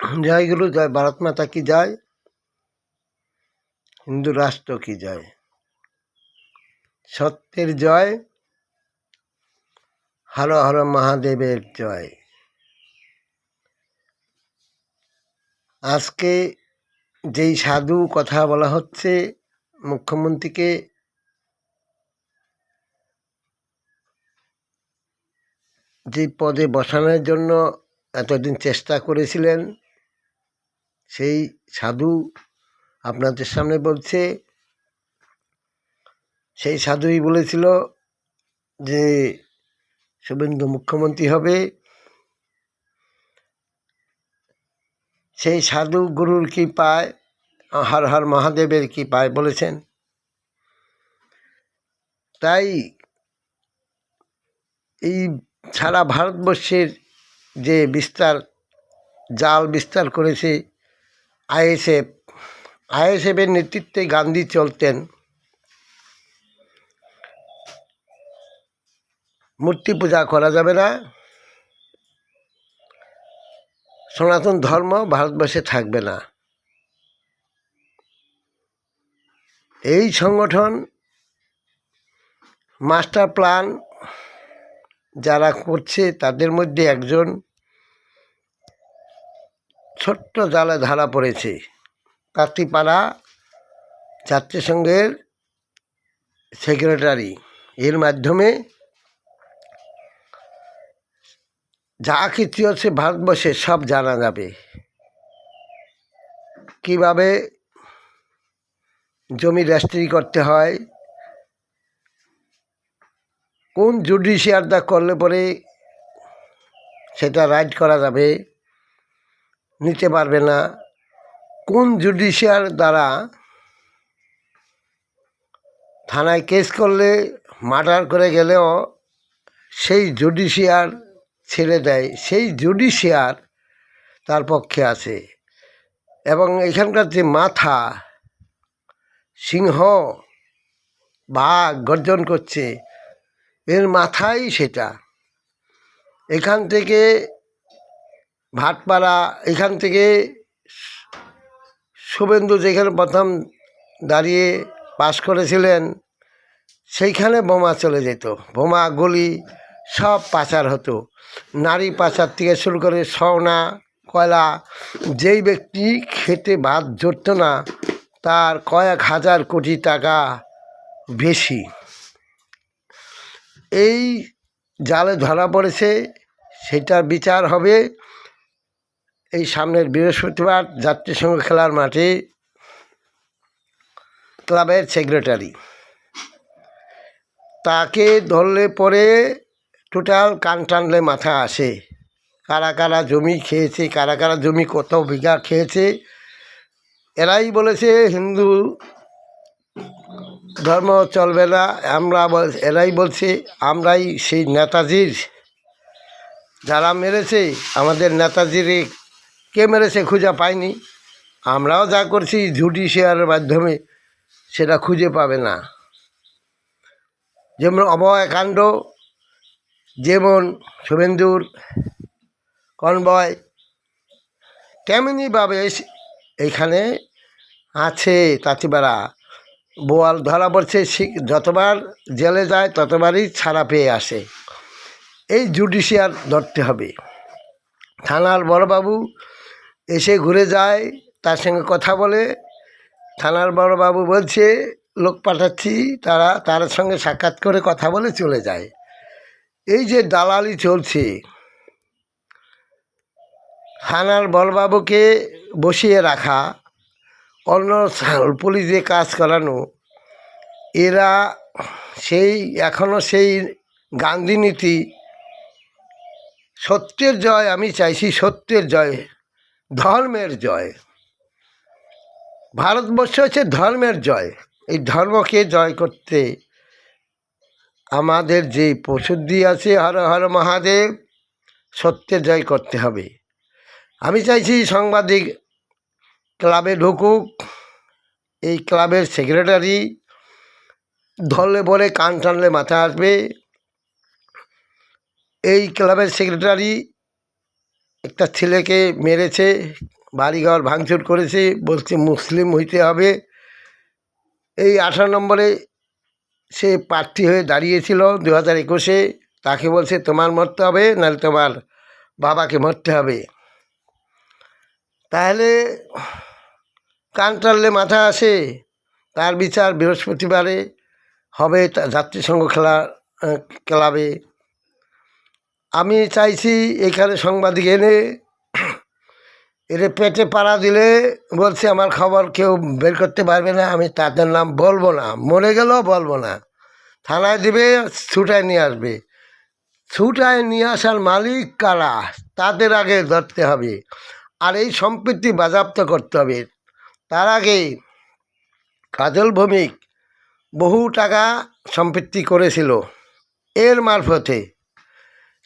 জয় গুরু, জয় ভারত মাতা কি জয়, হিন্দু রাষ্ট্র কি জয়, সত্যের জয়, হর হর মহাদেবের জয়। আজকে যেই সাধু কথা বলা হচ্ছে, মুখ্যমন্ত্রীকে যে পদে বসানোর জন্য এতদিন চেষ্টা করেছিলেন, সেই সাধু আপনাদের সামনে বলছে। সেই সাধুই বলেছিল যে শুভেন্দু মুখ্যমন্ত্রী হবে। সেই সাধু গুরুর কৃপায়, হর হর মহাদেবের কৃপায় বলেছেন। তাই এই সারা ভারতবর্ষের যে জাল বিস্তার করেছে আইএসএফের নেতৃত্বে গান্ধী চলতেন। মূর্তি পূজা করা যাবে না, সনাতন ধর্ম ভারতবর্ষে থাকবে না। এই সংগঠন মাস্টার প্ল্যান যারা করছে, তাদের মধ্যে একজন ছোট্ট জালে ধরা পড়েছে। কাতিপাড়া জাতীয়সংঘের সেক্রেটারি। এর মাধ্যমে যা কিছু হচ্ছে ভারতবর্ষে সব জানা যাবে। কিভাবে জমি রেজিস্ট্রি করতে হয়, কোন জুডিশিয়ারটা করলে পরে সেটা রাইট করা যাবে, নিতে পারবে না, কোন জুডিশিয়ার দ্বারা থানায় কেস করলে মার্ডার করে গেলেও সেই জুডিশিয়ার ছেড়ে দেয়, সেই জুডিশিয়ার তার পক্ষে আছে। এবং এখানকার যে মাথা, সিংহ বাঘ গর্জন করছে, এর মাথাই সেটা। এখান থেকে ভাটপাড়া, এখান থেকে শুভেন্দু যেখানে প্রথম দাঁড়িয়ে পাশ করেছিলেন, সেইখানে বোমা চলে যেত, বোমা গুলি সব পাচার হতো। নারী পাচার থেকে শুরু করে সোনা কয়লা, যেই ব্যক্তি খেতে ভাত জুটত না, তার কয়েক হাজার কোটি টাকা বেশি এই জালে ধরা পড়েছে। সেটার বিচার হবে এই সামনের বৃহস্পতিবার জাতীয়সংঘ খেলার মাঠে। ক্লাবের সেক্রেটারি, তাকে ধরলে পরে টোটাল কান টানলে মাথা আসে। কারা কারা জমি খেয়েছে, কারা কারা জমি কত বিঘা খেয়েছে, এরাই বলেছে হিন্দু ধর্ম চলবে না। এরাই বলছে আমরাই সেই নেতাজির, যারা মেরেছে আমাদের নেতাজির, কে মেরেছে খুঁজে পায়নি। আমরাও যা করছি জুডিশিয়ারের মাধ্যমে সেটা খুঁজে পাবে না। যেমন অভয়কাণ্ড, যেমন শুভেন্দুর কনভয়, তেমনিভাবে এইখানে আছে তাঁতিপাড়া। বোয়াল ধরা পড়ছে, যতবার জেলে যায় ততবারই ছাড়া পেয়ে আসে। এই জুডিশিয়ার ধরতে হবে। থানার বড়বাবু এসে ঘুরে যায়, তার সঙ্গে কথা বলে। থানার বড়বাবু বলছে লোক পাঠাচ্ছি, তার সঙ্গে সাক্ষাৎ করে কথা বলে চলে যায়। এই যে দালালি চলছে, থানার বড়বাবুকে বসিয়ে রাখা, অন্য পুলিশে কাজ করানো, এরা এখনও সেই গান্ধী নীতি। সত্যের জয় আমি চাইছি, সত্যের জয়, ধর্মের জয়। ভারতবর্ষ হচ্ছে ধর্মের জয়। এই ধর্মকে জয় করতে আমাদের যে প্রসিদ্ধি আছে, হর হর মহাদেব, সত্যের জয় করতে হবে। আমি চাইছি সাংবাদিক ক্লাবে ঢুকুক। এই ক্লাবের সেক্রেটারি ধরলে পরে কান টানলে মাথা আসবে। এই ক্লাবের সেক্রেটারি একটা ছেলেকে মেরেছে, বাড়িঘর ভাঙচুর করেছে, বলছে মুসলিম হইতে হবে। এই 18 নম্বরে সে প্রার্থী হয়ে দাঁড়িয়েছিল 2021-এ। তাকে বলছে তোমার মরতে হবে, নাহলে তোমার বাবাকে মরতে হবে। তাহলে কান টানলে মাথা আসে। তার বিচার বৃহস্পতিবারে হবে যাত্রীসংঘ ক্লাবে। আমি চাইছি এখানে সাংবাদিক এনে পেটে পাড়া দিলে বলছে আমার খবর কেউ বের করতে পারবে না, আমি তাদের নাম বলবো না, মরে গেলেও বলবো না। থানায় দিবে, ছুটায় নিয়ে আসবে। ছুটায় নিয়ে আসার মালিক কারা তাদের আগে ধরতে হবে, আর এই সম্পত্তি বাজেয়াপ্ত করতে হবে। তার আগে কাজল ভৌমিক বহু টাকা সম্পত্তি করেছিল এর মারফতে,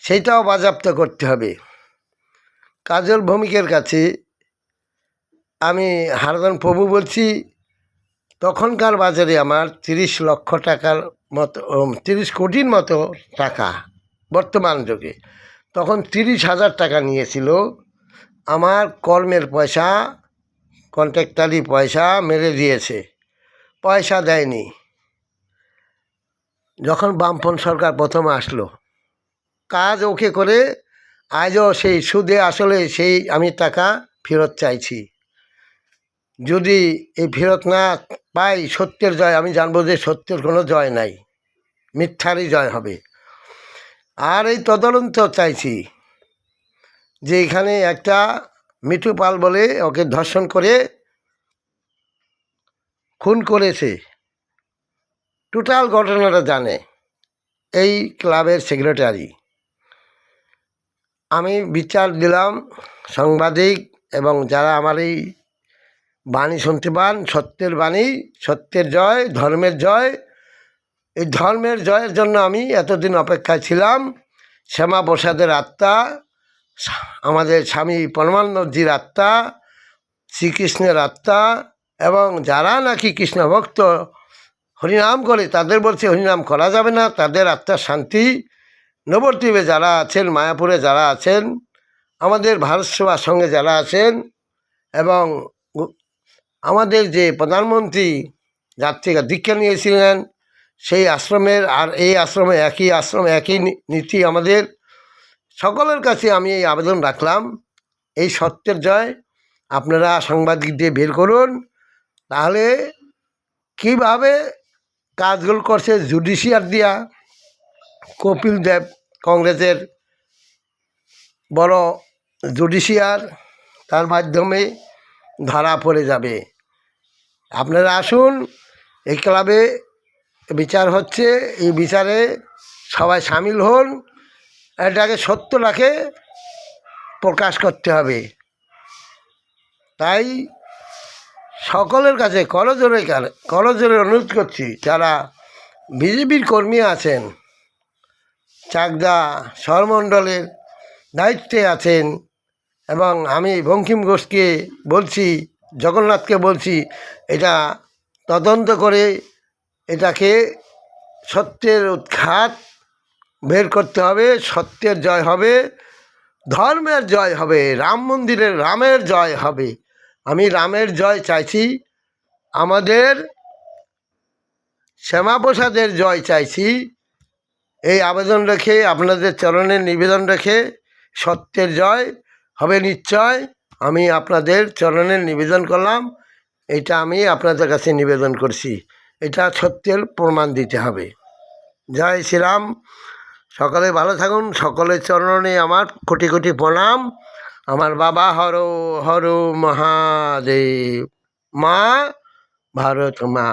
সেইটাও বাজেয়াপ্ত করতে হবে। কাজল ভৌমিকের কাছে আমি হারাধন প্রভু বলছি, তখনকার বাজারে আমার 30 লক্ষ টাকার মতো, 30 কোটির মতো টাকা বর্তমান যুগে। তখন 30,000 টাকা নিয়েছিল। আমার কর্মের পয়সা, কন্ট্রাক্টারি পয়সা মেরে দিয়েছে, পয়সা দেয়নি। যখন বামপন সরকার প্রথম আসলো, কাজ ওকে করে আজও সেই সুদে আসলে সেই আমি টাকা ফেরত চাইছি। যদি এই ফেরত না পাই, সত্যের জয়, আমি জানবো যে সত্যের কোনো জয় নাই, মিথ্যারই জয় হবে। আর এই তদন্ত চাইছি যে এখানে একটা মিঠু পাল বলে ওকে ধর্ষণ করে খুন করেছে, টোটাল ঘটনাটা জানে এই ক্লাবের সেক্রেটারি। আমি বিচার দিলাম সাংবাদিক এবং যারা আমার এই বাণী শুনতে পান, সত্যের বাণী, সত্যের জয়, ধর্মের জয়। এই ধর্মের জয়ের জন্য আমি এতদিন অপেক্ষায় ছিলাম। শ্যামাপ্রসাদের আত্মা, আমাদের স্বামী পরমানন্দজির আত্মা, শ্রীকৃষ্ণের আত্মা, এবং যারা নাকি কৃষ্ণ ভক্ত হরিনাম করে তাদের বলছে হরিনাম করা যাবে না, তাদের আত্মার শান্তি। নবদ্বীপে যারা আছেন, মায়াপুরে যারা আছেন, আমাদের ভারত সেবার সঙ্গে যারা আছেন, এবং আমাদের যে প্রধানমন্ত্রী যার থেকে দীক্ষা নিয়েছিলেন সেই আশ্রমের আর এই আশ্রমে একই আশ্রম, একই নীতি আমাদের সকলের কাছে আমি এই আবেদন রাখলাম, এই সত্যের জয় আপনারা সাংবাদিক দিয়ে বের করুন। তাহলে কীভাবে কাজগুলো করছে জুডিশিয়ার দিয়া, কপিল দেব কংগ্রেসের বড় জুডিশিয়ার, তার মাধ্যমে ধরা পড়ে যাবে। আপনারা আসুন, এই ক্লাবে বিচার হচ্ছে, এই বিচারে সবাই সামিল হন। এটাকে সত্যটাকে প্রকাশ করতে হবে। তাই সকলের কাছে করজোরে অনুরোধ করছি, যারা বিজেপির কর্মী আছেন, চাকদা শহরমণ্ডলের দায়িত্বে আছেন, এবং আমি বঙ্কিম ঘোষকে বলছি, জগন্নাথকে বলছি, এটা তদন্ত করে এটাকে সত্যের উৎখাত বের করতে হবে। সত্যের জয় হবে, ধর্মের জয় হবে, রাম মন্দিরের রামের জয় হবে। আমি রামের জয় চাইছি, আমাদের শ্যামাপ্রসাদের জয় চাইছি। এই আবেদন রেখে, আপনাদের চরণে নিবেদন রেখে, সত্যের জয় হবে নিশ্চয়। আমি আপনাদের চরণে নিবেদন করলাম, এটা আমি আপনাদের কাছে নিবেদন করছি, এটা সত্যের প্রমাণ দিতে হবে। জয় শ্রীরাম। সকলে ভালো থাকুন, সকলের চরণে আমার কোটি কোটি প্রণাম। আমার বাবা হর হর মহাদেব, মা ভারত মা।